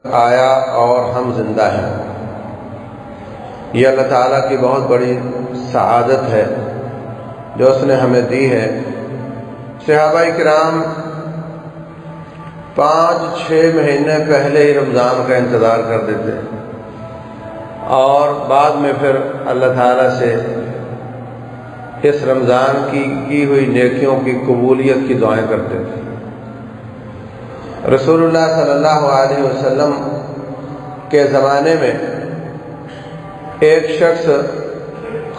آیا اور ہم زندہ ہیں، یہ اللہ تعالیٰ کی بہت بڑی سعادت ہے جو اس نے ہمیں دی ہے۔ صحابہ کرام 5-6 مہینے پہلے ہی رمضان کا انتظار کر دیتے اور بعد میں پھر اللہ تعالیٰ سے اس رمضان کی ہوئی نیکیوں کی قبولیت کی دعائیں کرتے تھے۔ رسول اللہ صلی اللہ علیہ وسلم کے زمانے میں ایک شخص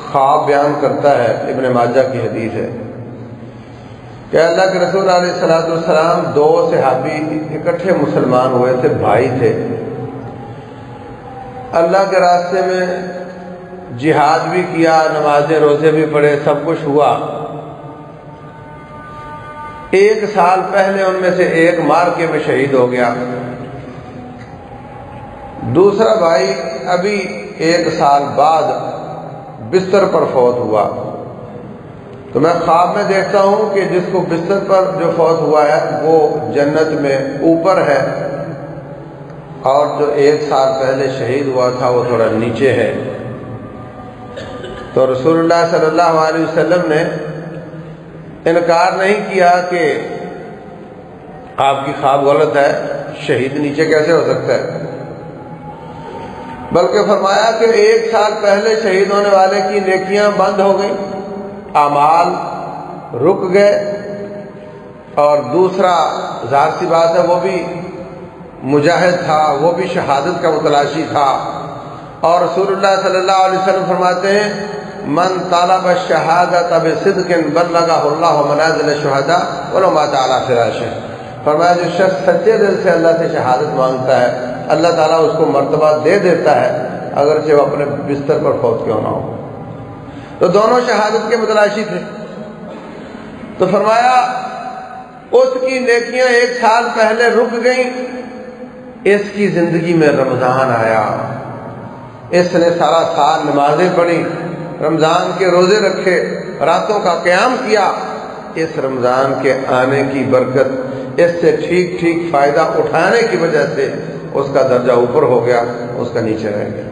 خواب بیان کرتا ہے، ابن ماجہ کی حدیث ہے کہ اللہ کے رسول علیہ السلام 2 صحابی اکٹھے مسلمان ہوئے تھے، بھائی تھے، اللہ کے راستے میں جہاد بھی کیا، نمازیں روزے بھی پڑھے، سب کچھ ہوا۔ 1 سال پہلے ان میں سے ایک مارکے میں شہید ہو گیا، دوسرا بھائی ابھی 1 سال بعد بستر پر فوت ہوا۔ تو میں خواب میں دیکھتا ہوں کہ جس کو بستر پر جو فوت ہوا ہے وہ جنت میں اوپر ہے، اور جو 1 سال پہلے شہید ہوا تھا وہ تھوڑا نیچے ہے۔ تو رسول اللہ صلی اللہ علیہ وسلم نے انکار نہیں کیا کہ آپ کی خواب غلط ہے، شہید نیچے کیسے ہو سکتا ہے، بلکہ فرمایا کہ 1 سال پہلے شہید ہونے والے کی نیکیاں بند ہو گئیں، اعمال رک گئے، اور دوسرا ظاہر سی بات ہے وہ بھی مجاہد تھا، وہ بھی شہادت کا متلاشی تھا۔ اور رسول اللہ صلی اللہ علیہ وسلم فرماتے ہیں من طلب الشہادۃ بصدق بلغہ اللہ منازل الشہداء ولو مات علی فراشہ۔ فرمایا جو شخص سچے دل سے اللہ سے شہادت مانگتا ہے، اللہ تعالیٰ اس کو مرتبہ دے دیتا ہے اگرچہ وہ اپنے بستر پر فوت کیوں نہ ہو۔ تو دونوں شہادت کے متلاشی تھے۔ تو فرمایا اس کی نیکیاں 1 سال پہلے رک گئیں، اس کی زندگی میں رمضان آیا، اس نے سارا سال نمازیں پڑھی، رمضان کے روزے رکھے، راتوں کا قیام کیا۔ اس رمضان کے آنے کی برکت، اس سے ٹھیک فائدہ اٹھانے کی وجہ سے اس کا درجہ اوپر ہو گیا، اس کا نیچے رہ گیا۔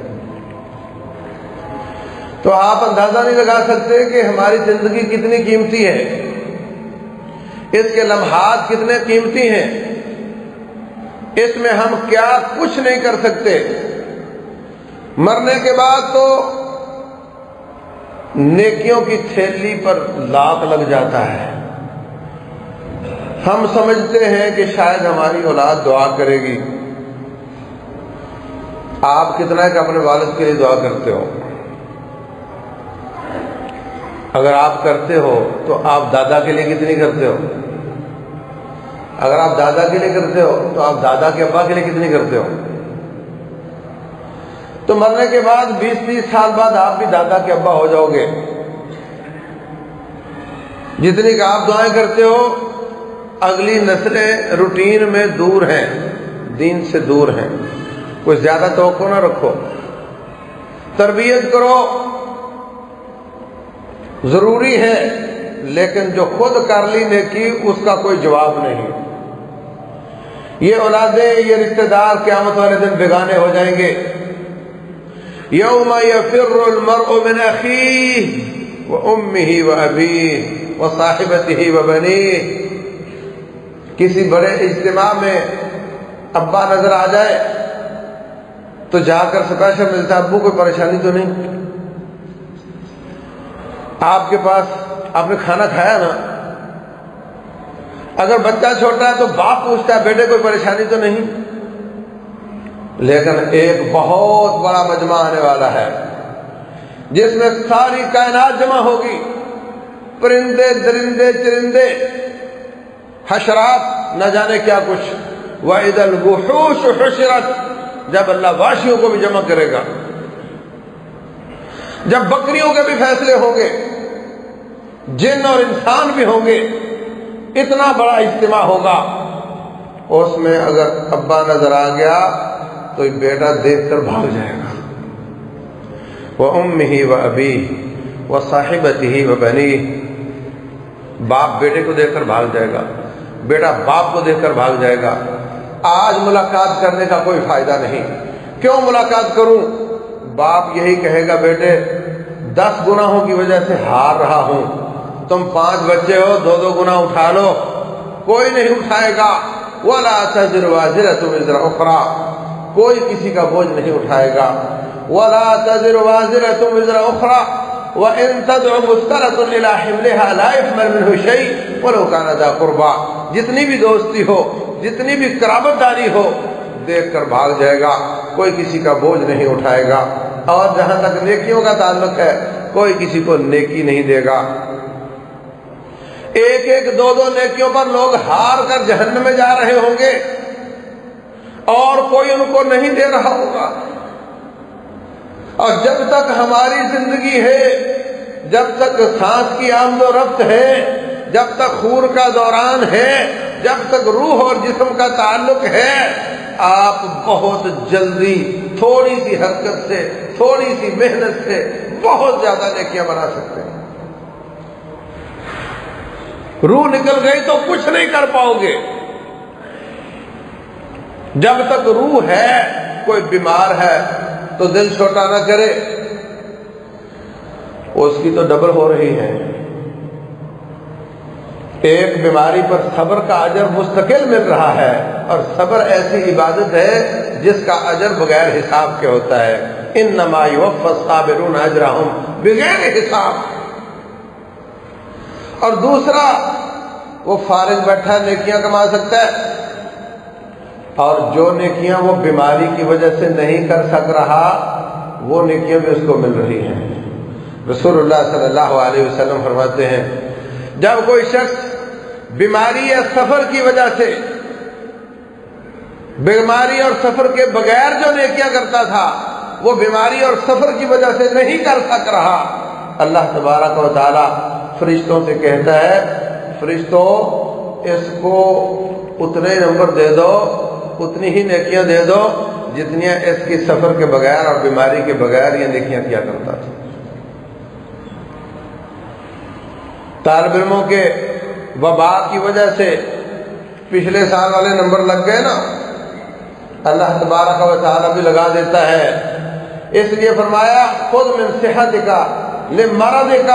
تو آپ اندازہ نہیں لگا سکتے کہ ہماری زندگی کتنی قیمتی ہے، اس کے لمحات کتنے قیمتی ہیں، اس میں ہم کیا کچھ نہیں کر سکتے۔ مرنے کے بعد تو نیکیوں کی تھیلی پر لاک لگ جاتا ہے۔ ہم سمجھتے ہیں کہ شاید ہماری اولاد دعا کرے گی۔ آپ کتنا کہ اپنے والد کے لیے دعا کرتے ہو؟ اگر آپ کرتے ہو تو آپ دادا کے لیے کتنی کرتے ہو؟ اگر آپ دادا کے لیے کرتے ہو تو آپ دادا کے ابا کے لیے کتنی کرتے ہو؟ تو مرنے کے بعد 20-30 سال بعد آپ بھی دادا کے ابا ہو جاؤ گے۔ جتنی کہ آپ دعائیں کرتے ہو، اگلی نسلیں روٹین میں دور ہیں، دین سے دور ہیں۔ کوئی زیادہ توقع نہ رکھو، تربیت کرو، ضروری ہے، لیکن جو خود کر لی نیکی اس کا کوئی جواب نہیں۔ یہ اولادیں، یہ رشتہ دار قیامت والے دن بیگانے ہو جائیں گے۔ یوم یفر المرء من اخیہ وامہ وابیہ وصاحبتہ وبنیہ۔ کسی بڑے اجتماع میں ابا نظر آ جائے تو جا کر سپیشل ملتا، ابو کوئی پریشانی تو نہیں؟ آپ کے پاس آپ نے کھانا کھایا نا؟ اگر بچہ چھوٹا ہے تو باپ پوچھتا ہے بیٹے کوئی پریشانی تو نہیں؟ لیکن ایک بہت بڑا مجمع آنے والا ہے جس میں ساری کائنات جمع ہوگی، پرندے، درندے، چرندے، حشرات، نہ جانے کیا کچھ۔ وَإِذَا الْوُحُوشُ حُشِرَتْ، جب اللہ وحشیوں کو بھی جمع کرے گا، جب بکریوں کے بھی فیصلے ہوں گے، جن اور انسان بھی ہوں گے، اتنا بڑا اجتماع ہوگا۔ اس میں اگر ابا نظر آ گیا تو بیٹا دیکھ کر بھاگ جائے گا۔ وَأُمِّهِ وَأَبِيهِ وَصَاحِبَتِهِ وَبَنِيهِ، باپ بیٹے کو دیکھ کر بھاگ جائے گا، بیٹا باپ کو دیکھ کر بھاگ جائے گا، آج ملاقات کرنے کا کوئی فائدہ نہیں. کیوں ملاقات کروں؟ باپ یہی کہے گا بیٹے 10 گناہوں کی وجہ سے ہار رہا ہوں، تم 5 بچے ہو، 2 گناہ اٹھا لو. کوئی نہیں اٹھائے گا. وَلَا تَزِرُ وَازِرَةٌ وِزْرَ أُخْرَىٰ، کوئی کسی کا بوجھ نہیں اٹھائے گا. وَلَا تَزِرُ وَازِرَةٌ وِزْرَ أُخْرَىٰ وَإِن تَدْعُ مُسْتَرَةٌ إِلَىٰ حِمْلِهَا لَا يُحْمَلْ مِنْهُ شَيْءٌ وَلَوْ كَانَ ذَا قُرْبَىٰ. جتنی بھی دوستی ہو، جتنی بھی قرابت داری ہو، دیکھ کر بھاگ جائے گا، کوئی کسی کا بوجھ نہیں اٹھائے گا. اور جہاں تک نیکیوں کا تعلق ہے، کوئی کسی کو نیکی نہیں دے گا. 1-1 2-2 نیکیوں پر لوگ ہار کر جہنم میں جا رہے ہوں گے اور کوئی ان کو نہیں دے رہا ہوگا. اور جب تک ہماری زندگی ہے، جب تک سانس کی آمد و رفت ہے، جب تک خون کا دوران ہے، جب تک روح اور جسم کا تعلق ہے، آپ بہت جلدی تھوڑی سی حرکت سے، تھوڑی سی محنت سے بہت زیادہ نیکیاں بنا سکتے ہیں. روح نکل گئی تو کچھ نہیں کر پاؤ گے. جب تک روح ہے، کوئی بیمار ہے تو دل چھوٹا نہ کرے، اس کی تو ڈبل ہو رہی ہے. ایک بیماری پر صبر کا اجر مستقل مل رہا ہے، اور صبر ایسی عبادت ہے جس کا اجر بغیر حساب کے ہوتا ہے. انما یوفی الصابرون اجرهم بغیر حساب. اور دوسرا، وہ فارغ بیٹھا نیکیاں کما سکتا ہے، اور جو نیکیاں وہ بیماری کی وجہ سے نہیں کر سک رہا، وہ نیکیاں بھی اس کو مل رہی ہیں. رسول اللہ صلی اللہ علیہ وسلم فرماتے ہیں جب کوئی شخص بیماری یا سفر کی وجہ سے، بیماری اور سفر کے بغیر جو نیکیاں کرتا تھا وہ بیماری اور سفر کی وجہ سے نہیں کر سک رہا، اللہ تبارک و تعالی فرشتوں سے کہتا ہے فرشتوں اس کو اتنے نمبر دے دو، اتنی ہی نیکیاں دے دو جتنی اس کی سفر کے بغیر اور بیماری کے بغیر یہ نیکیاں کیا کرتا تھا. طالب علموں کے وبا کی وجہ سے پچھلے سال والے نمبر لگ گئے نا، اللہ تبارک و تعالی بھی لگا دیتا ہے. اس لیے فرمایا خذ من صحتک لمرضک،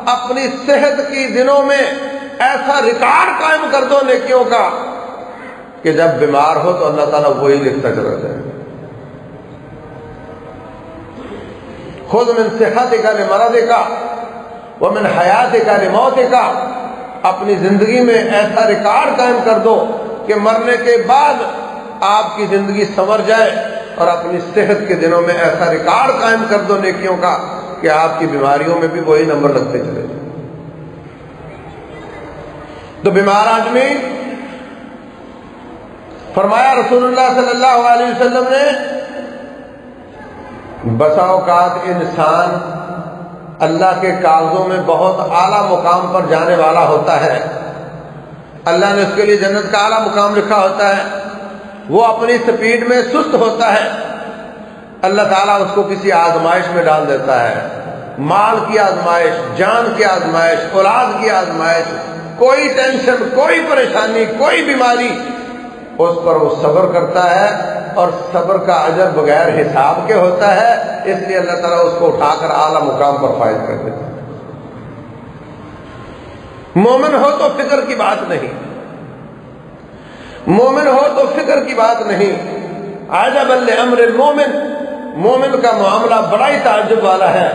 اپنی صحت کی دنوں میں ایسا ریکارڈ قائم کر دو نیکیوں کا کہ جب بیمار ہو تو اللہ تعالیٰ وہی لکھتا چلا جائے. خذ من صحتک لمرضک ومن حیاتک لموتک، اپنی زندگی میں ایسا ریکارڈ قائم کر دو کہ مرنے کے بعد آپ کی زندگی سنور جائے، اور اپنی صحت کے دنوں میں ایسا ریکارڈ قائم کر دو نیکیوں کا کہ آپ کی بیماریوں میں بھی وہی نمبر لگتے چلے جائیں. تو بیمار آدمی، فرمایا رسول اللہ صلی اللہ علیہ وسلم نے بسا اوقات انسان اللہ کے کاغذوں میں بہت اعلیٰ مقام پر جانے والا ہوتا ہے، اللہ نے اس کے لیے جنت کا اعلیٰ مقام لکھا ہوتا ہے، وہ اپنی سپیڈ میں سست ہوتا ہے، اللہ تعالیٰ اس کو کسی آزمائش میں ڈال دیتا ہے، مال کی آزمائش، جان کی آزمائش، اولاد کی آزمائش، کوئی ٹینشن، کوئی پریشانی، کوئی بیماری، اس پر وہ صبر کرتا ہے، اور صبر کا اجر بغیر حساب کے ہوتا ہے. اس لیے اللہ تعالیٰ اس کو اٹھا کر اعلیٰ مقام پر فائز کر دیتا ہے. مومن ہو تو فکر کی بات نہیں، مومن ہو تو فکر کی بات نہیں. عجبا لامر المومن، مومن کا معاملہ بڑا ہی تعجب والا ہے.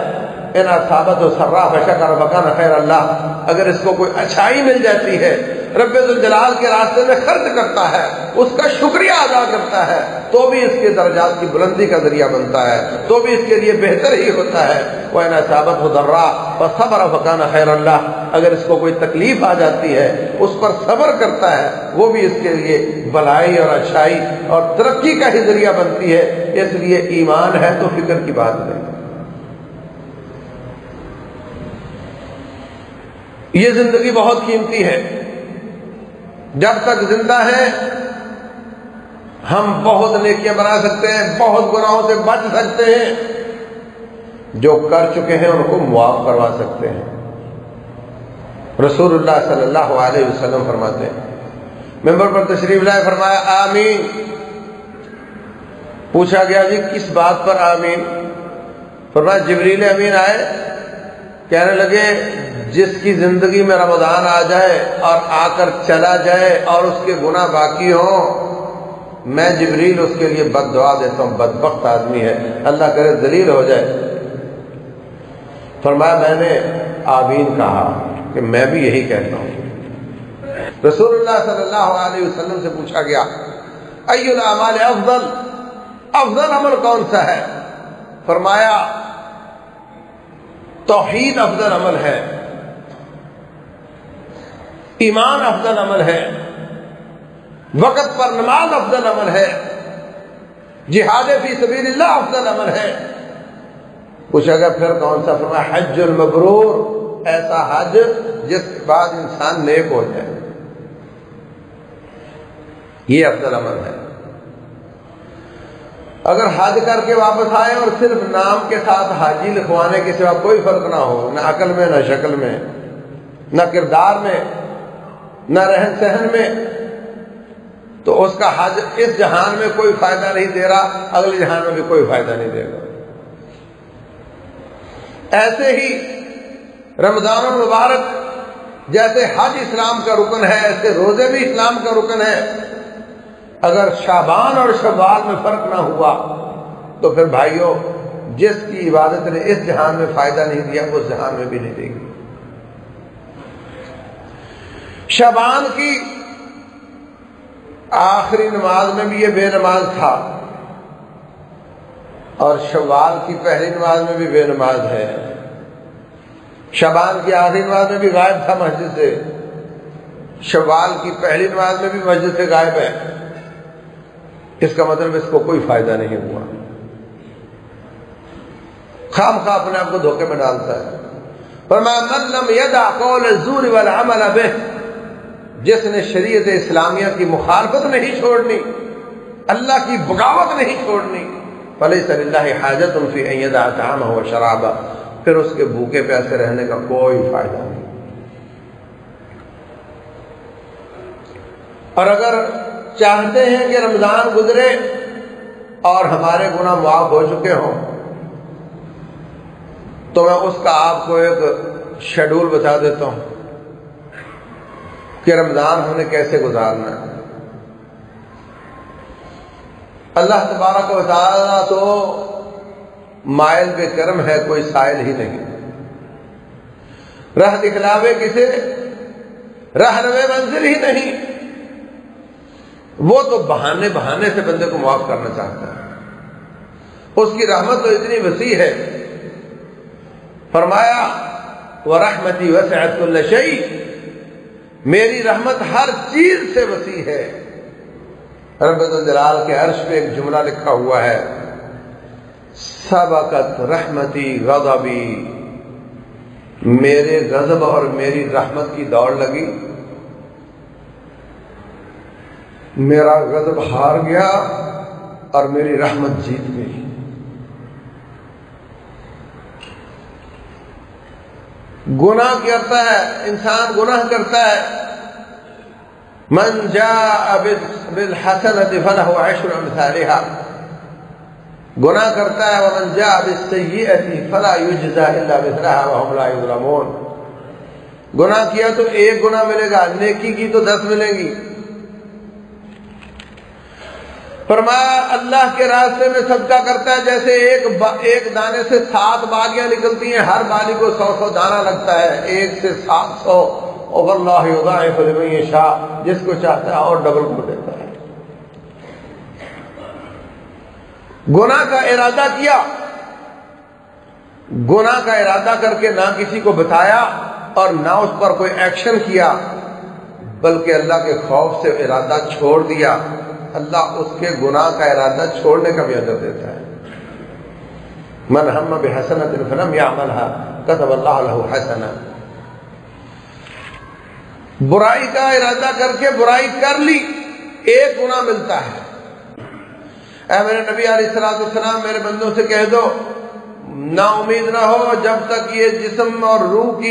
ان اصابت و سرا فشکر فکان خیر اللہ، اگر اس کو کوئی اچھائی مل جاتی ہے، رب ذوالجلال کے راستے میں خرچ کرتا ہے، اس کا شکریہ ادا کرتا ہے، تو بھی اس کے درجات کی بلندی کا ذریعہ بنتا ہے، تو بھی اس کے لیے بہتر ہی ہوتا ہے. وَإِنْ أَصَابَتْهُ ضَرَّاءٌ فَصَبَرَ فَكَانَ خَيْرًا لَهُ، اگر اس کو کوئی تکلیف آ جاتی ہے، اس پر صبر کرتا ہے، وہ بھی اس کے لیے بھلائی اور اچھائی اور ترقی کا ہی ذریعہ بنتی ہے. اس لیے ایمان ہے تو فکر کی بات نہیں. یہ زندگی بہت قیمتی ہے، جب تک زندہ ہیں ہم بہت نیکیاں بنا سکتے ہیں، بہت گناہوں سے بچ سکتے ہیں، جو کر چکے ہیں ان کو معاف کروا سکتے ہیں. رسول اللہ صلی اللہ علیہ وسلم فرماتے ہیں منبر پر تشریف لائے، فرمایا آمین۔ پوچھا گیا جی کس بات پر آمین؟ فرمایا جبریل امین آئے، کہنے لگے جس کی زندگی میں رمضان آ جائے اور آ کر چلا جائے اور اس کے گناہ باقی ہوں، میں جبریل اس کے لیے بد دعا دیتا ہوں، بدبخت آدمی ہے، اللہ کرے ذلیل ہو جائے۔ فرمایا میں نے آمین کہا کہ میں بھی یہی کہتا ہوں۔ رسول اللہ صلی اللہ علیہ وسلم سے پوچھا گیا ای الاعمال افضل، افضل عمل کون سا ہے؟ فرمایا توحید افضل عمل ہے، ایمان افضل عمل ہے، وقت پر نماز افضل عمل ہے، جہاد فی سبیل اللہ افضل عمل ہے۔ پوچھا گیا پھر کون سا؟ فرمایا حج المبرور، ایسا حج جس کے بعد انسان نیک ہو جائے، یہ افضل عمل ہے۔ اگر حج کر کے واپس آئے اور صرف نام کے ساتھ حاجی لکھوانے کے سوا کوئی فرق نہ ہو، نہ عقل میں، نہ شکل میں، نہ کردار میں، نہ رہن سہن میں، تو اس کا حج اس جہان میں کوئی فائدہ نہیں دے رہا، اگلے جہان میں بھی کوئی فائدہ نہیں دے گا۔ ایسے ہی رمضان المبارک جیسے حج اسلام کا رکن ہے، ایسے روزے بھی اسلام کا رکن ہے۔ اگر شعبان اور شوال میں فرق نہ ہوا تو پھر بھائیوں جس کی عبادت نے اس جہان میں فائدہ نہیں دیا اس جہان میں بھی نہیں دے گی۔ شعبان کی آخری نماز میں بھی یہ بے نماز تھا اور شوال کی پہلی نماز میں بھی بے نماز ہے۔ شعبان کی آخری نماز میں بھی غائب تھا مسجد سے، شوال کی پہلی نماز میں بھی مسجد سے غائب ہے۔ اس کا مطلب اس کو کوئی فائدہ نہیں ہوا، خام خواہ اپنے آپ کو دھوکے میں ڈالتا ہے۔ فرمایا من لم یدع قول الزور والعمل بہ، جس نے شریعت اسلامیہ کی مخالفت نہیں چھوڑنی، اللہ کی بغاوت نہیں چھوڑنی، فلیس للہ حاجۃ فی ان یدع طعامہ وشرابہ، پھر اس کے بھوکے پیاسے رہنے کا کوئی فائدہ نہیں۔ اور اگر چاہتے ہیں کہ رمضان گزرے اور ہمارے گناہ معاف ہو چکے ہوں تو میں اس کا آپ کو ایک شیڈول بتا دیتا ہوں کہ رمضان ہم نے کیسے گزارنا ہے۔ اللہ تبارک و تعالیٰ تو مائل بے کرم ہے، کوئی سائل ہی نہیں۔ راہ دکھلاوے کسے، راہ روے منزل ہی نہیں، وہ تو بہانے بہانے سے بندے کو معاف کرنا چاہتا ہے۔ اس کی رحمت تو اتنی وسیع ہے، فرمایا وَرَحْمَتِي وَسِعَتْ كُلَّ شَيْءٍ، میری رحمت ہر چیز سے وسیع ہے۔ رب الجلال کے عرش پہ ایک جملہ لکھا ہوا ہے سبقت رحمتی غضبی، میرے غضب اور میری رحمت کی دوڑ لگی، میرا غضب ہار گیا اور میری رحمت جیت گئی۔ گناہ کرتا ہے انسان، گناہ کرتا ہے، من جاء بالحسنۃ فلہ عشر امثالها، گناہ کرتا ہے ومن جاء بالسیئۃ فلا یجزى الا مثلها وهم لا یظلمون، گناہ کیا تو ایک گناہ ملے گا، نیکی کی تو 10 ملیں گی۔ فرمایا اللہ کے راستے میں صدقہ کرتا ہے جیسے ایک دانے سے 7 بالیاں نکلتی ہیں، ہر بالی کو 100 دانہ لگتا ہے، 1 سے 700، واللہ یضاعف لمن یشاء، جس کو چاہتا ہے اور ڈبل کر دیتا ہے۔ گناہ کا ارادہ کیا، گناہ کا ارادہ کر کے نہ کسی کو بتایا اور نہ اس پر کوئی ایکشن کیا، بلکہ اللہ کے خوف سے ارادہ چھوڑ دیا، اللہ اس کے گناہ کا ارادہ چھوڑنے کا بھی اجر دیتا ہے۔ من ہم بحسنۃ فلم یعملها كتب اللہ له حسنہ، برائی کا ارادہ کر کے برائی کر لی، ایک گناہ ملتا ہے۔ اے میرے نبی علیہ الصلوۃ والسلام، میرے بندوں سے کہہ دو نا امید نہ ہو جب تک یہ جسم اور روح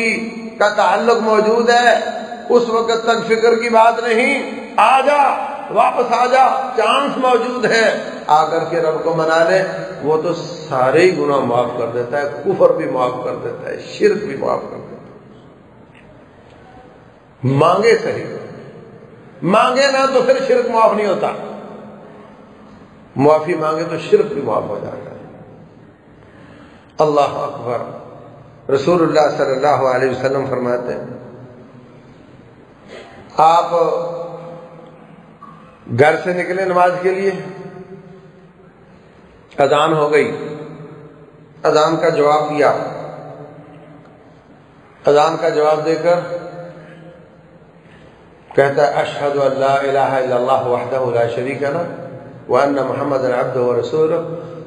کا تعلق موجود ہے، اس وقت تک فکر کی بات نہیں آ جا، واپس آ جا، چانس موجود ہے، آ کر کے رب کو منا لے، وہ تو سارے ہی گناہ معاف کر دیتا ہے، کفر بھی معاف کر دیتا ہے، شرک بھی معاف کر دیتا ہے۔ مانگے صحیح، مانگے نہ تو پھر شرک معاف نہیں ہوتا، معافی مانگے تو شرک بھی معاف ہو جاتا ہے۔ اللہ اکبر۔ رسول اللہ صلی اللہ علیہ وسلم فرماتے ہیں آپ گھر سے نکلے نماز کے لیے، اذان ہو گئی، اذان کا جواب دیا، اذان کا جواب دے کر کہتا ہے اشہد ان لا الہ الا اللہ وحدہ لا شریک لہ وان محمدا عبدہ ورسولہ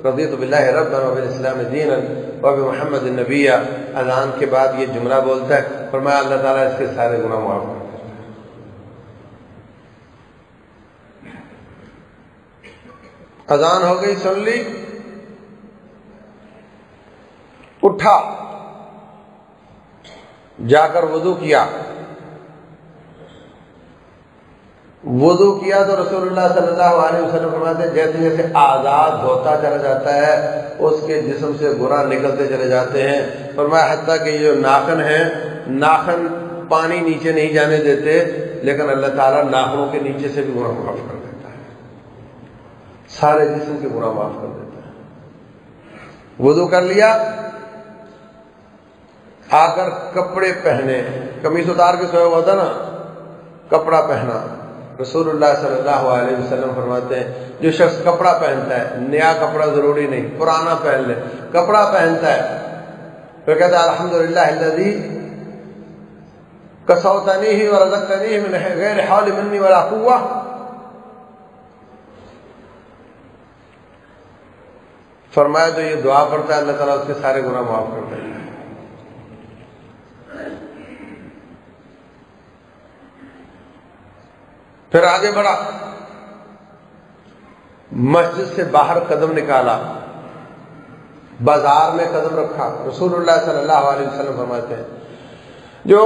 رضیت باللہ ربا وبالاسلام دینا وبمحمد نبیا۔ اذان کے بعد یہ جملہ بولتا ہے، فرمایا اللہ تعالیٰ اس کے سارے گناہ معاف کر دیتا ہے۔ اذان ہو گئی، سن لی، اٹھا، جا کر وضو کیا، وضو کیا تو رسول اللہ صلی اللہ علیہ وسلم فرماتے ہیں جیسے جیسے آزاد ہوتا چلا جاتا ہے اس کے جسم سے گناہ نکلتے چلے جاتے ہیں۔ فرمایا حتیٰ کہ یہ جو ناخن ہیں، ناخن پانی نیچے نہیں جانے دیتے، لیکن اللہ تعالیٰ ناخنوں کے نیچے سے بھی گناہ معاف کر دیتا ہے، سارے جسم کے گناہ معاف کر دیتا ہے۔ وضو کر لیا، آ کر کپڑے پہنے، قمیص اتار کے سویا ہوا تھا نا، کپڑا پہنا۔ رسول اللہ صلی اللہ علیہ وسلم فرماتے ہیں جو شخص کپڑا پہنتا ہے، نیا کپڑا ضروری نہیں، پرانا پہن لے، کپڑا پہنتا ہے، پھر کہتا ہے الحمدللہ الذی کسوتنیہ ورزقتنیہ من غیر حول منی ولا قوہ۔ فرمایا تو یہ دعا پڑھتا ہے اللہ تعالیٰ اس کے سارے گناہ معاف کرتا ہے۔ پھر آگے بڑھا، مسجد سے باہر قدم نکالا، بازار میں قدم رکھا۔ رسول اللہ صلی اللہ علیہ وسلم فرماتے ہیں جو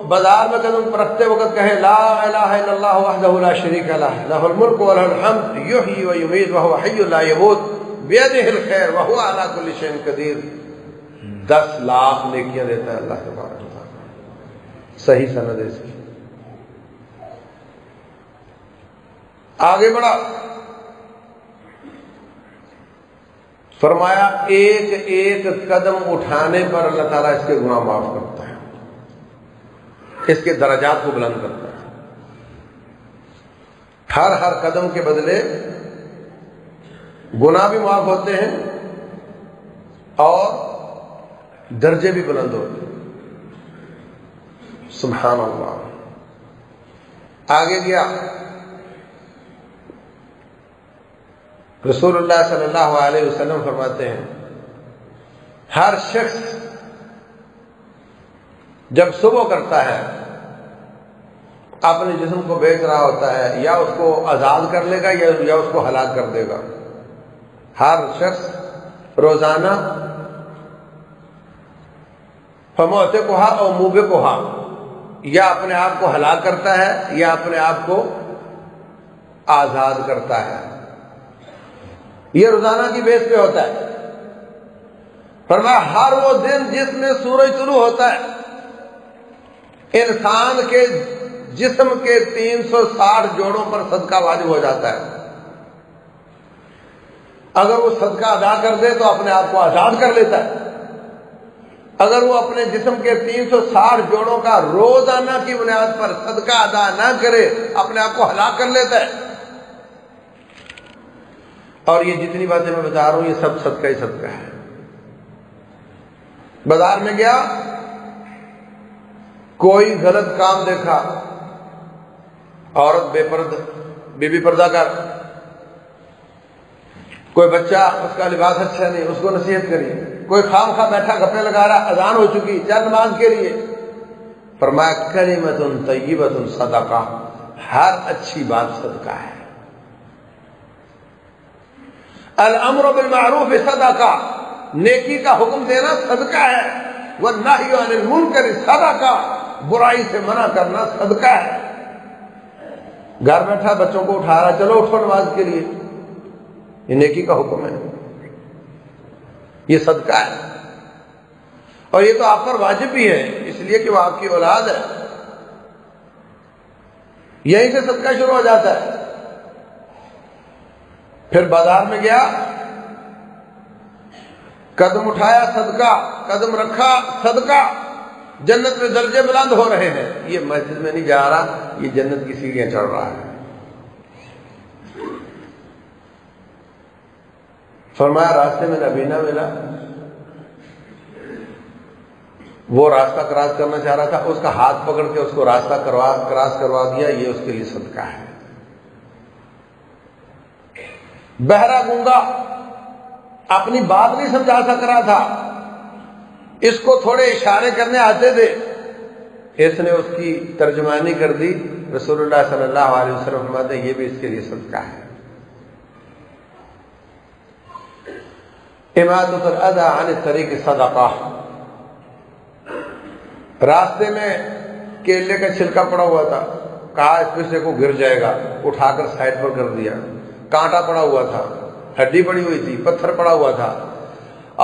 بازار میں قدم رکھتے وقت کہے لا الہ الا اللہ وحدہ لا شریک لہ لہ الملک ولہ الحمد یحیی ویمیت وہو حی لا یموت بیدہ الخیر وہو علی کل شیء قدیر، 10 لاکھ نیکیاں دیتا ہے اللہ تبارک و تعالیٰ۔ صحیح سند ہے اس کی۔ آگے بڑھا، فرمایا ایک ایک قدم اٹھانے پر اللہ تعالیٰ اس کے گناہ معاف کرتا ہے، اس کے درجات کو بلند کرتا ہے۔ ہر قدم کے بدلے گناہ بھی معاف ہوتے ہیں اور درجے بھی بلند ہوتے ہیں۔ سبحان اللہ۔ آگے گیا، رسول اللہ صلی اللہ علیہ وسلم فرماتے ہیں ہر شخص جب صبح کرتا ہے اپنے جسم کو بیچ رہا ہوتا ہے، یا اس کو آزاد کر لے گا یا اس کو ہلاک کر دے گا۔ ہر شخص روزانہ فموتقھا اور موبقھا، یا اپنے آپ کو ہلاک کرتا ہے یا اپنے آپ کو آزاد کرتا ہے۔ یہ روزانہ کی بیس پہ ہوتا ہے۔ فرمایا ہر وہ دن جس میں سورج طلوع ہوتا ہے انسان کے جسم کے 360 جوڑوں پر صدقہ واجب ہو جاتا ہے۔ اگر وہ صدقہ ادا کر دے تو اپنے آپ کو آزاد کر لیتا ہے، اگر وہ اپنے جسم کے 360 جوڑوں کا روزانہ کی بنیاد پر صدقہ ادا نہ کرے اپنے آپ کو ہلاک کر لیتا ہے۔ اور یہ جتنی باتیں میں بتا رہا ہوں یہ سب صدقہ ہی صدقہ ہے۔ بازار میں گیا، کوئی غلط کام دیکھا، عورت بی بی پردہ کر، کوئی بچہ اس کا لباس اچھا نہیں، اس کو نصیحت کری، کوئی خام خواہ بیٹھا گپے لگا رہا، اذان ہو چکی، چل نماز کے لیے۔ فرمایا کلمۃ طیبۃ صدقہ، ہر اچھی بات صدقہ ہے۔ الامر بالمعروف صدقہ، نیکی کا حکم دینا صدقہ ہے۔ والنہی عن المنکر صدقہ، برائی سے منع کرنا صدقہ ہے۔ گھر بیٹھا بچوں کو اٹھا رہا، چلو اٹھو نماز کے لیے، یہ نیکی کا حکم ہے، یہ صدقہ ہے، اور یہ تو آپ پر واجب بھی ہے اس لیے کہ وہ آپ کی اولاد ہے، یہیں سے صدقہ شروع ہو جاتا ہے۔ پھر بازار میں گیا، قدم اٹھایا صدقہ، قدم رکھا صدقہ، جنت میں درجے بلند ہو رہے ہیں، یہ مسجد میں نہیں جا رہا، یہ جنت کی سیڑھیاں چڑھ رہا ہے۔ فرمایا راستے میں نبینا ملا، وہ راستہ کراس کرنا چاہ رہا تھا، اس کا ہاتھ پکڑ کے اس کو راستہ کراس کروا دیا، یہ اس کے لیے صدقہ ہے۔ بہرا گونگا اپنی بات نہیں سمجھا سک رہا تھا، اس کو تھوڑے اشارے کرنے آتے تھے، اس نے اس کی ترجمانی کر دی۔ رسول اللہ صلی اللہ علیہ وسلم فرماتے ہیں یہ بھی اس کے لیے صدقہ ہے۔ اماطۃ الاذی عن الطریق صدقہ، راستے میں کیلے کا چھلکا پڑا ہوا تھا، کہا اس پہ سے کو گر جائے گا، اٹھا کر سائڈ پر کر دیا۔ کانٹا پڑا ہوا تھا، ہڈی پڑی ہوئی تھی، پتھر پڑا ہوا تھا،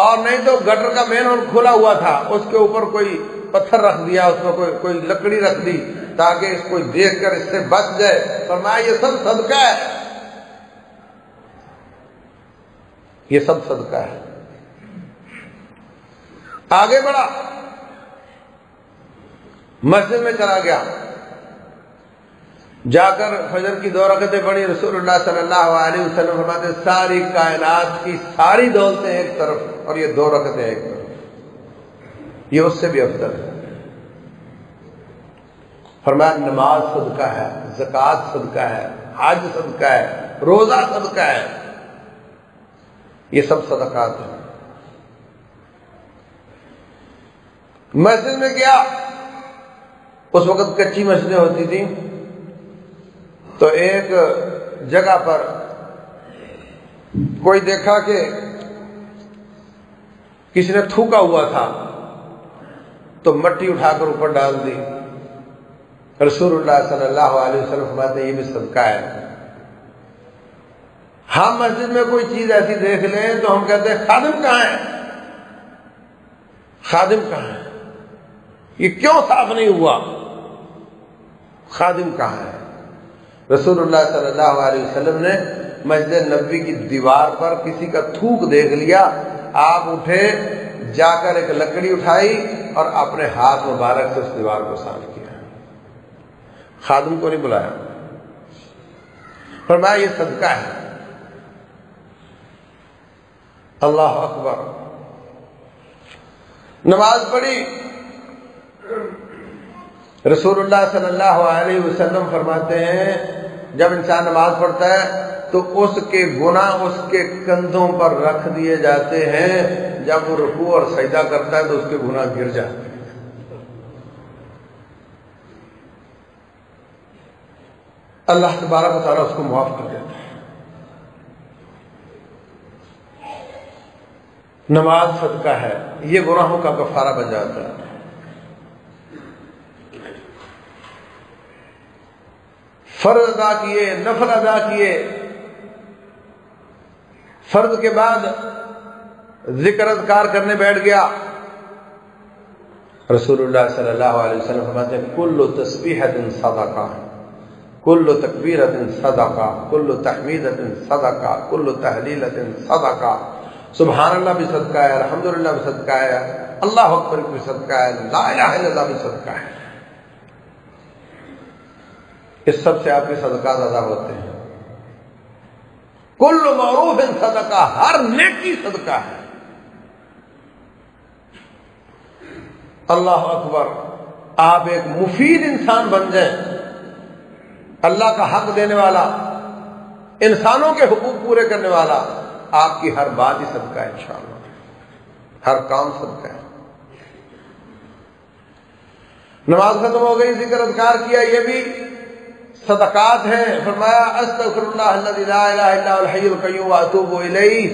اور نہیں تو گٹر کا مین ہول کھلا ہوا تھا، اس کے اوپر کوئی پتھر رکھ دیا، اس میں کوئی لکڑی رکھ دی تاکہ اس کو دیکھ کر اس سے بچ جائے۔ فرمایا یہ سب صدقہ ہے، یہ سب صدقہ ہے۔ آگے بڑھا، مسجد میں چلا گیا، جا کر فجر کی 2 رکعتیں پڑھی۔ رسول اللہ صلی اللہ علیہ وسلم فرماتے ہیں ساری کائنات کی ساری دولتیں ایک طرف اور یہ 2 رکعتیں ایک طرف، یہ اس سے بھی افضل ہے۔ فرمایا نماز صدقہ ہے، زکوٰۃ صدقہ ہے، حج صدقہ ہے، روزہ صدقہ ہے، یہ سب صدقات ہیں۔ مسجد میں گیا، اس وقت کچی مسجدیں ہوتی تھیں، تو ایک جگہ پر کوئی دیکھا کہ کسی نے تھوکا ہوا تھا، تو مٹی اٹھا کر اوپر ڈال دی۔ رسول اللہ صلی اللہ علیہ وسلم فرماتے ہیں یہ بھی صدقہ ہے۔ ہم مسجد میں کوئی چیز ایسی دیکھ لیں تو ہم کہتے ہیں خادم کہاں ہے، خادم کہاں ہے، یہ کیوں صاف نہیں ہوا، خادم کہاں ہے؟ رسول اللہ صلی اللہ علیہ وسلم نے مسجد نبوی کی دیوار پر کسی کا تھوک دیکھ لیا، آپ اٹھے، جا کر ایک لکڑی اٹھائی اور اپنے ہاتھ مبارک سے اس دیوار کو صاف کیا۔ خادم کو نہیں بلایا، فرمایا یہ صدقہ ہے۔ اللہ اکبر، نماز پڑھی۔ رسول اللہ صلی اللہ علیہ وسلم فرماتے ہیں جب انسان نماز پڑھتا ہے تو اس کے گناہ اس کے کندھوں پر رکھ دیے جاتے ہیں، جب وہ رکوع اور سجدہ کرتا ہے تو اس کے گناہ گر جاتے ہیں۔ اللہ تبارک و تعالیٰ اس کو معاف کر دیتا ہے۔ نماز صدقہ ہے، یہ گناہوں کا کفارہ بن جاتا ہے۔ فرض ادا کیے، نفل ادا کیے، فرض کے بعد ذکر اذکار کرنے بیٹھ گیا۔ رسول اللہ صلی اللہ علیہ وسلم فرماتے ہیں کل تسبیحۃ صدقہ، کل تکبیرۃ صدقہ، کل تحمیدۃ صدقہ، کل تہلیلۃ صدقہ۔ سبحان اللہ بھی صدقہ ہے، الحمدللہ بھی صدقہ ہے، اللہ اکبر بھی صدقہ ہے، لا الہ الا اللہ بھی صدقہ ہے۔ اس سب سے آپ کے صدقات ادا ہوتے ہیں۔ کل معروف صدقہ، ہر نیکی صدقہ ہے۔ اللہ اکبر، آپ ایک مفید انسان بن جائیں، اللہ کا حق دینے والا، انسانوں کے حقوق پورے کرنے والا، آپ کی ہر بات ہی صدقہ ہے انشاءاللہ، ہر کام صدقہ ہے۔ نماز ختم ہو گئی، ذکر اذکار کیا، یہ بھی صدقات ہیں۔ فرمایا استغفر اللہ الذی لا الہ الا هو الحی القیوم واتوب الیہ،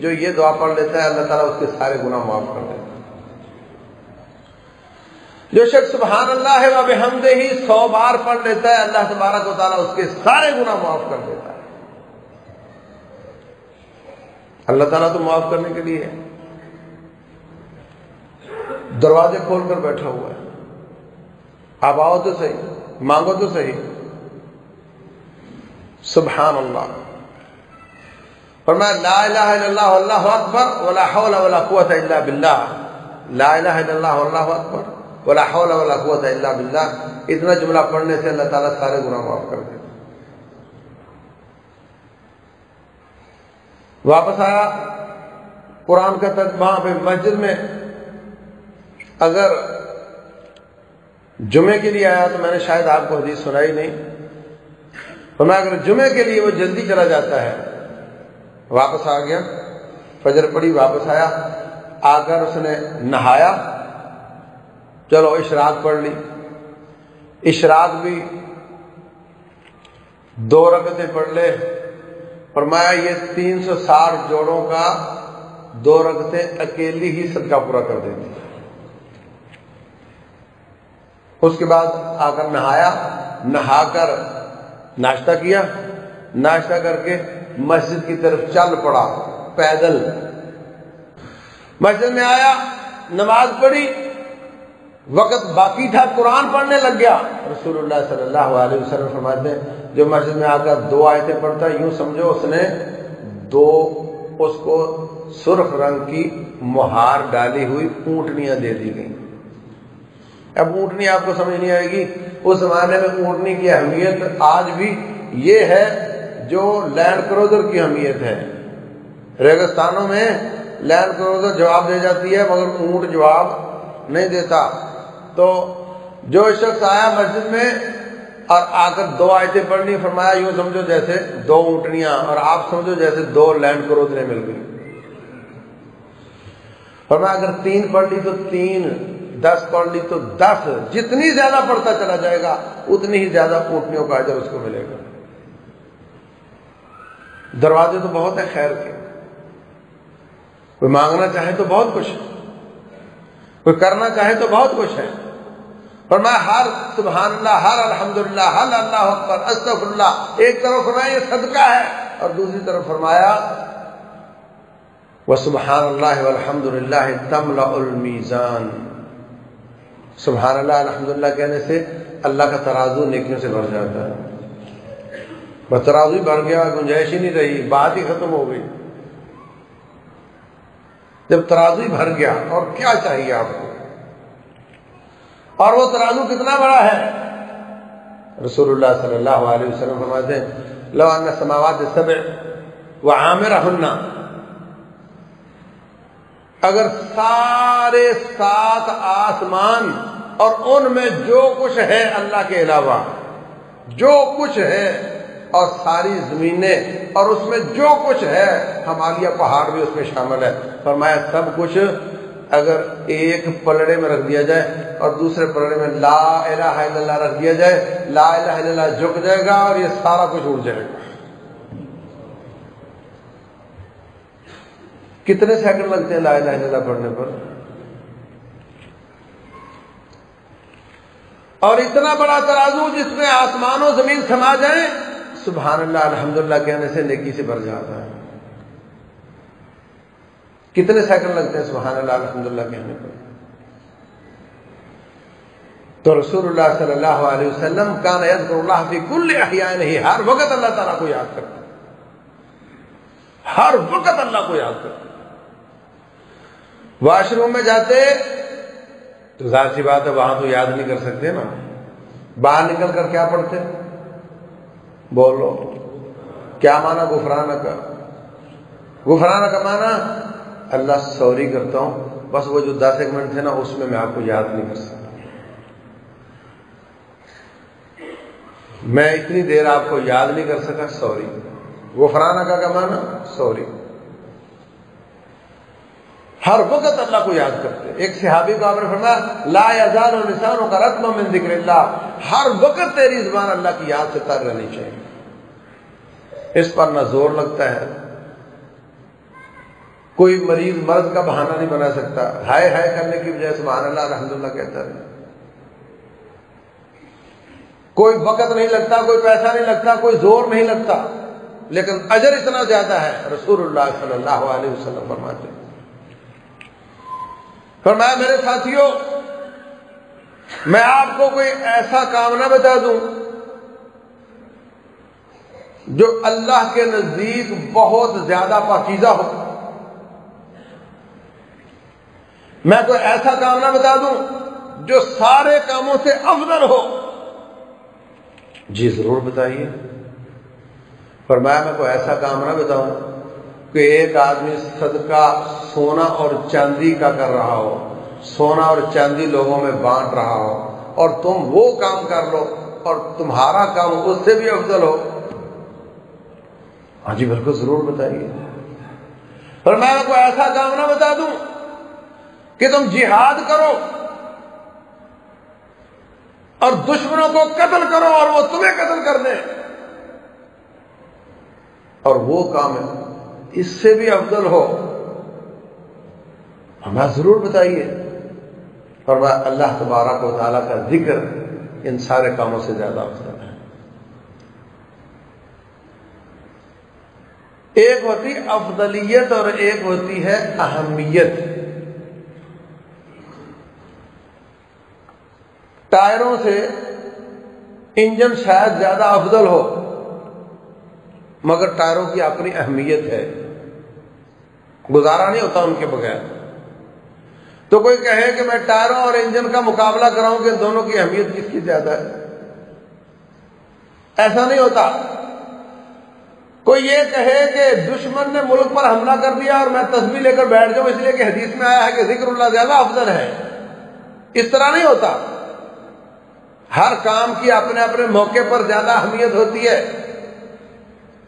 جو یہ دعا پڑھ لیتا ہے اللہ تعالیٰ اس کے سارے گناہ معاف کر دیتا ہے۔ جو شخص سبحان اللہ و بحمدہ 100 بار پڑھ لیتا ہے اللہ تبارک و تعالیٰ اس کے سارے گناہ معاف کر دیتا ہے۔ اللہ تعالیٰ تو معاف کرنے کے لیے دروازے کھول کر بیٹھا ہوا ہے، آپ آؤ تو صحیح، مانگو تو صحیح۔ سبحان اللہ، فرمایا لا الہ الا اللہ واللہ اکبر ولا حول ولا قوت الا باللہ، لا الہ الا اللہ واللہ اکبر ولا حول ولا قوت الا باللہ، اتنا جملہ پڑھنے سے اللہ تعالیٰ سارے گناہ معاف کر دیتا۔ واپس آیا قرآن کا وہاں پہ مسجد میں، اگر جمعے کے لیے آیا تو میں نے شاید آپ کو حدیث سنائی نہیں، فرمایا اگر جمعے کے لیے وہ جلدی چلا جاتا ہے، واپس آ گیا، فجر پڑی، واپس آیا، آ کر اس نے نہایا، چلو اشراق پڑھ لی، اشراق بھی 2 رکعتیں پڑھ لے، فرمایا یہ 360 جوڑوں کا 2 رکعتیں اکیلی ہی صدقہ پورا کر دیتی۔ اس کے بعد آ کر نہایا، نہا کر ناشتہ کیا، ناشتہ کر کے مسجد کی طرف چل پڑا پیدل، مسجد میں آیا، نماز پڑھی، وقت باقی تھا، قرآن پڑھنے لگ گیا۔ رسول اللہ صلی اللہ علیہ وسلم فرماتے ہیں جو مسجد میں آ کر 2 آیتیں پڑھتا ہے، یوں سمجھو اس نے 2 اس کو سرخ رنگ کی مہار ڈالی ہوئی اونٹنیاں دے دی گئیں۔ اب اونٹنی آپ کو سمجھ نہیں آئے گی، اس زمانے میں اونٹنی کی اہمیت آج بھی یہ ہے جو لینڈ کروزر کی اہمیت ہے۔ ریگستانوں میں لینڈ کروزر جواب دے جاتی ہے مگر اونٹ جواب نہیں دیتا۔ تو جو شخص آیا مسجد میں اور آ کر 2 آیتیں پڑھنی، فرمایا یوں سمجھو جیسے 2 اونٹنیاں، اور آپ سمجھو جیسے 2 لینڈ کروزریں مل گئی۔ فرمایا اگر 3 پڑھ لی تو 3، 10 پڑھ لی تو 10، جتنی زیادہ پڑھتا چلا جائے گا اتنی ہی زیادہ اونٹنیوں کا اجر اس کو ملے گا۔ دروازے تو بہت ہیں خیر کے، کوئی مانگنا چاہے تو بہت کچھ ہے، کوئی کرنا چاہے تو بہت کچھ ہے۔ فرمایا ہر سبحان اللہ، ہر الحمدللہ، ہر اللہ اکبر، استغفر اللہ، ایک طرف فرمایا یہ صدقہ ہے، اور دوسری طرف فرمایا وسبحان اللہ والحمدللہ تملأ المیزان، سبحان اللہ الحمدللہ کہنے سے اللہ کا ترازو نیکیوں سے بھر جاتا ہے۔ بس ترازو ہی بھر گیا، گنجائش ہی نہیں رہی، بات ہی ختم ہو گئی۔ جب ترازو ہی بھر گیا اور کیا چاہیے آپ کو؟ اور وہ ترازو کتنا بڑا ہے؟ رسول اللہ صلی اللہ علیہ وسلم فرماتے ہیں لو ان السماوات السبع وعامرهن، اگر سارے 7 آسمان اور ان میں جو کچھ ہے اللہ کے علاوہ، جو کچھ ہے، اور ساری زمینیں اور اس میں جو کچھ ہے، ہمالیہ پہاڑ بھی اس میں شامل ہے، فرمایا سب کچھ اگر ایک پلڑے میں رکھ دیا جائے اور دوسرے پلڑے میں لا الہ الا اللہ رکھ دیا جائے، لا الہ الا اللہ جھک جائے گا اور یہ سارا کچھ اڑ جائے گا۔ کتنے سیکنڈ لگتے ہیں لا الہ الا اللہ پڑھنے پر؟ اور اتنا بڑا ترازو جس میں آسمان و زمین سما جائیں، سبحان اللہ الحمدللہ کہنے سے نیکی سے بھر جاتا ہے۔ کتنے سیکنڈ لگتے ہیں سبحان اللہ الحمدللہ کہنے پر؟ تو رسول اللہ صلی اللہ علیہ وسلم کان یذکر اللہ فی کل احیانہ، ہر وقت اللہ تعالیٰ کو یاد کرتے، ہر وقت اللہ کو یاد کرتے۔ واش روم میں جاتے تو ظاہر سی بات ہے وہاں تو یاد نہیں کر سکتے نا، باہر نکل کر کیا پڑھتے؟ بولو کیا مانا غفرانہ کا؟ غفرانہ کا مانا اللہ سوری کرتا ہوں، بس وہ جو 10 منٹ تھے نا اس میں آپ کو یاد نہیں کر سکتا، میں اتنی دیر آپ کو یاد نہیں کر سکا، سوری۔ غفرانہ کا مانا سوری، ہر وقت اللہ کو یاد کرتے۔ ایک صحابی کو آپ نے فرمایا لا یزال لسانک رطبا من ذکر اللہ، ہر وقت تیری زبان اللہ کی یاد سے تر رہنی چاہیے۔ اس پر نہ زور لگتا ہے، کوئی مریض مرض کا بہانہ نہیں بنا سکتا، ہائے ہائے کرنے کی بجائے سبحان اللہ الحمدللہ کہتا ہے۔ کوئی وقت نہیں لگتا، کوئی پیسہ نہیں لگتا، کوئی زور نہیں لگتا، لیکن اجر اتنا زیادہ ہے۔ رسول اللہ صلی اللہ علیہ وسلم فرماتے ہیں، فرمایا میرے ساتھیوں، میں آپ کو کوئی ایسا کام نہ بتا دوں جو اللہ کے نزدیک بہت زیادہ پاکیزہ ہو، میں کوئی ایسا کام نہ بتا دوں جو سارے کاموں سے افضل ہو۔ جی ضرور بتائیے۔ فرمایا میں کوئی ایسا کام نہ بتاؤں کہ ایک آدمی صدقہ سونا اور چاندی کا کر رہا ہو، سونا اور چاندی لوگوں میں بانٹ رہا ہو، اور تم وہ کام کر لو اور تمہارا کام اس سے بھی افضل ہو۔ ہاں جی بالکل ضرور بتائیے۔ فرمایا میں کوئی ایسا کام نہ بتا دوں کہ تم جہاد کرو اور دشمنوں کو قتل کرو اور وہ تمہیں قتل کر دیں، اور وہ کام اس سے بھی افضل ہو۔ ہمیں ضرور بتائیے۔ فرمایا اللہ تبارک و تعالیٰ کا ذکر ان سارے کاموں سے زیادہ افضل ہے۔ ایک ہوتی افضلیت اور ایک ہوتی ہے اہمیت۔ ٹائروں سے انجن شاید زیادہ افضل ہو، مگر ٹائروں کی اپنی اہمیت ہے، گزارا نہیں ہوتا ان کے بغیر۔ تو کوئی کہے کہ میں ٹائروں اور انجن کا مقابلہ کراؤں کہ دونوں کی اہمیت کس کی زیادہ ہے، ایسا نہیں ہوتا۔ کوئی یہ کہے کہ دشمن نے ملک پر حملہ کر دیا اور میں تسبیح لے کر بیٹھ جاؤں اس لیے کہ حدیث میں آیا ہے کہ ذکر اللہ زیادہ افضل ہے، اس طرح نہیں ہوتا۔ ہر کام کی اپنے اپنے موقع پر زیادہ اہمیت ہوتی ہے،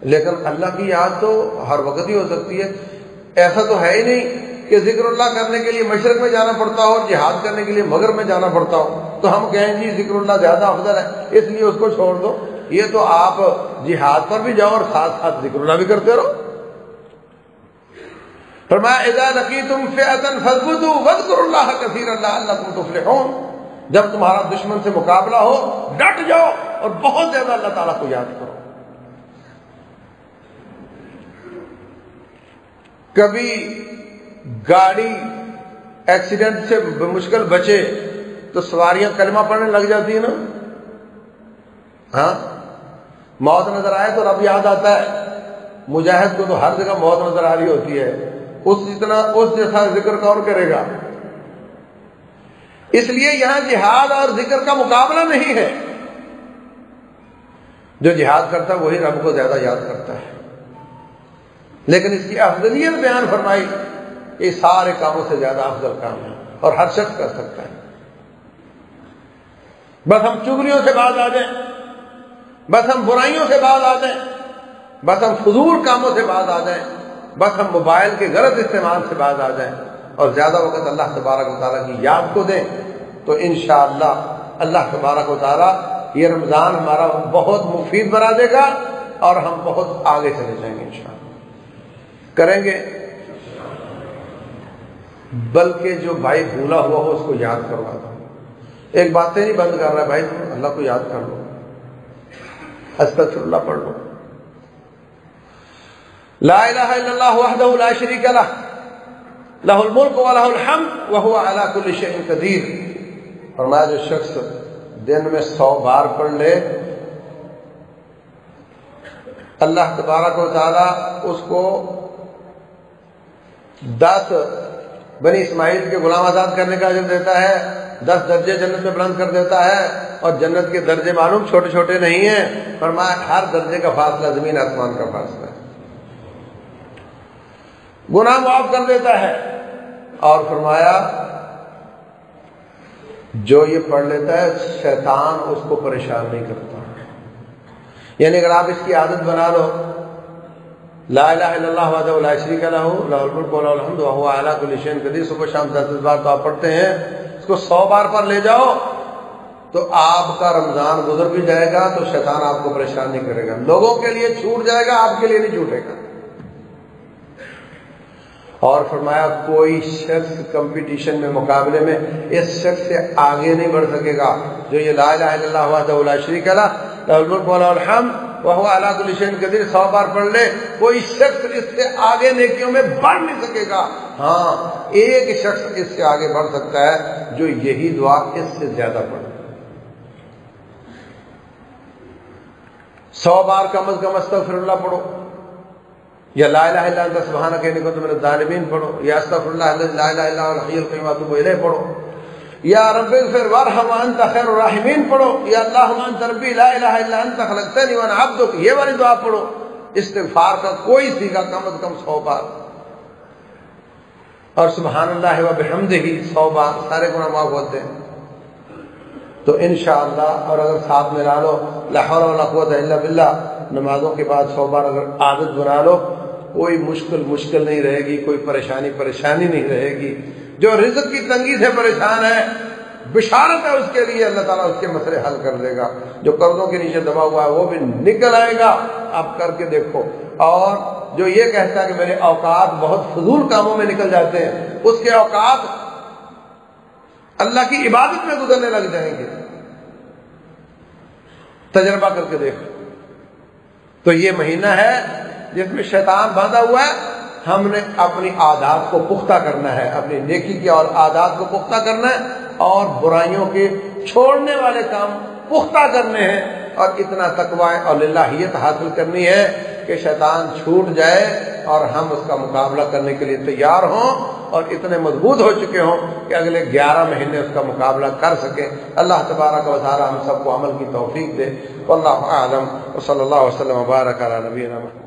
لیکن اللہ کی یاد تو ہر وقت ہی ہو سکتی ہے۔ ایسا تو ہے ہی نہیں کہ ذکر اللہ کرنے کے لیے مشرق میں جانا پڑتا ہو اور جہاد کرنے کے لیے مغرب میں جانا پڑتا ہو تو ہم کہیں جی ذکر اللہ زیادہ افضل ہے اس لیے اس کو چھوڑ دو۔ یہ تو آپ جہاد پر بھی جاؤ اور ساتھ ساتھ ذکر اللہ بھی کرتے رہو۔ فرمایا اذا لقیتم فئۃ فاثبتوا واذکروا اللہ کثیرا لعلکم تفلحون، جب تمہارا دشمن سے مقابلہ ہو ڈٹ جاؤ اور بہت زیادہ اللہ تعالیٰ کو یاد کرو۔ کبھی گاڑی ایکسیڈنٹ سے بمشکل بچے تو سواریاں کلمہ پڑھنے لگ جاتی ہیں نا، ہاں موت نظر آئے تو رب یاد آتا ہے۔ مجاہد کو تو ہر جگہ موت نظر آ رہی ہوتی ہے، اس جیسا ذکر کون کرے گا؟ اس لیے یہاں جہاد اور ذکر کا مقابلہ نہیں ہے، جو جہاد کرتا ہے وہی رب کو زیادہ یاد کرتا ہے، لیکن اس کی افضلیت بیان فرمائی، یہ سارے کاموں سے زیادہ افضل کام ہے اور ہر شخص کر سکتا ہے۔ بس ہم چغلیوں سے باز آ جائیں، بس ہم برائیوں سے باز آ جائیں، بس ہم فضول کاموں سے باز آ جائیں، بس ہم موبائل کے غلط استعمال سے باز آ جائیں اور زیادہ وقت اللہ تبارک و تعالیٰ کی یاد کو دیں، تو انشاءاللہ اللہ تبارک و تعالیٰ یہ رمضان ہمارا بہت مفید بنا دے گا اور ہم بہت آگے چلے جائیں گے انشاءاللہ۔ کریں گے، بلکہ جو بھائی بھولا ہوا ہو اس کو یاد کروا دو۔ ایک باتیں نہیں بند کر رہا ہے، بھائی اللہ کو یاد کر لو، استغفر اللہ پڑھ لو، لا الہ الا اللہ وحدہ لا شریک لہ لہ الملک و لہ الحمد وہو علی کل شیء قدیر۔ فرمایا جو شخص دن میں 100 بار پڑھ لے اللہ تبارک و تعالیٰ اس کو 10 بنی اسماعیل کے غلام آزاد کرنے کا اجر دیتا ہے، 10 درجے جنت میں بلند کر دیتا ہے، اور جنت کے درجے معلوم چھوٹے چھوٹے نہیں ہیں، فرمایا ہر درجے کا فاصلہ زمین آسمان کا فاصلہ ہے، گناہ معاف کر دیتا ہے، اور فرمایا جو یہ پڑھ لیتا ہے شیطان اس کو پریشان نہیں کرتا۔ یعنی اگر آپ اس کی عادت بنا لو، لا الہ الا اللہ وحدہ لا شریک لہ لہ الملک و لہ الحمد وہو علی کل شیء قدیر، صبح شام 10 بار تو آپ پڑھتے ہیں، اس کو 100 بار پر لے جاؤ تو آپ کا رمضان گزر بھی جائے گا تو شیطان آپ کو پریشان نہیں کرے گا، لوگوں کے لیے چھوٹ جائے گا، آپ کے لیے نہیں چھوٹے گا۔ اور فرمایا کوئی شخص کمپٹیشن میں، مقابلے میں اس شخص سے آگے نہیں بڑھ سکے گا جو یہ لا الہ الا اللہ وحدہ لا شریک لہ لہ الملک ولہ الحمد وہو علی کل شیء قدیر 100 بار پڑھ لے، کوئی شخص اس سے آگے نیکیوں میں بڑھ نہیں سکے گا۔ ہاں ایک شخص اس سے آگے بڑھ سکتا ہے جو یہی دعا اس سے زیادہ پڑھے۔ 100 بار کم از کم استغفر اللہ پڑھو، یا لا الہ الا انت سبحانک انی کنت من الظالمین پڑھو، یا استغفر اللہ الذی لا الہ الا هو الحی القیوم واتوب الیہ پڑھو، یا رب اغفر وارحم وانت خیر الراحمین پڑھو، یا اللہم انت ربی لا الہ الا انت خلقتنی وانا عبدک، یہ والی دعا پڑھو۔ استغفار کا کوئی سیگا کم از کم 100 بار، اور سبحان اللہ و بحمدہ 100 بار، سارے گناہ معاف ہوتے ہیں۔ تو انشاءاللہ، اور اگر ساتھ میں لا لو لا حول ولا قوت الا باللہ، نمازوں کے بعد 100 بار اگر عادت بنا لو، کوئی مشکل نہیں رہے گی، کوئی پریشانی نہیں رہے گی۔ جو رزق کی تنگی سے پریشان ہے، بشارت ہے اس کے لیے، اللہ تعالیٰ اس کے مسئلے حل کر دے گا۔ جو قرضوں کے نیچے دبا ہوا ہے وہ بھی نکل آئے گا، آپ کر کے دیکھو۔ اور جو یہ کہتا ہے کہ میرے اوقات بہت فضول کاموں میں نکل جاتے ہیں، اس کے اوقات اللہ کی عبادت میں گزرنے لگ جائیں گے، تجربہ کر کے دیکھو۔ تو یہ مہینہ ہے جس میں شیطان باندھا ہوا ہے، ہم نے اپنی عادات کو پختہ کرنا ہے، اپنی نیکی کی اور عادات کو پختہ کرنا ہے، اور برائیوں کے چھوڑنے والے کام پختہ کرنے ہیں، اور اتنا تقوی اور للہیت حاصل کرنی ہے کہ شیطان چھوٹ جائے اور ہم اس کا مقابلہ کرنے کے لیے تیار ہوں، اور اتنے مضبوط ہو چکے ہوں کہ اگلے 11 مہینے اس کا مقابلہ کر سکیں۔ اللہ تبارک و تعالی ہم سب کو عمل کی توفیق دے۔ واللہ اعلم، وصلی اللہ وسلم وبارک علی نبینا محمد۔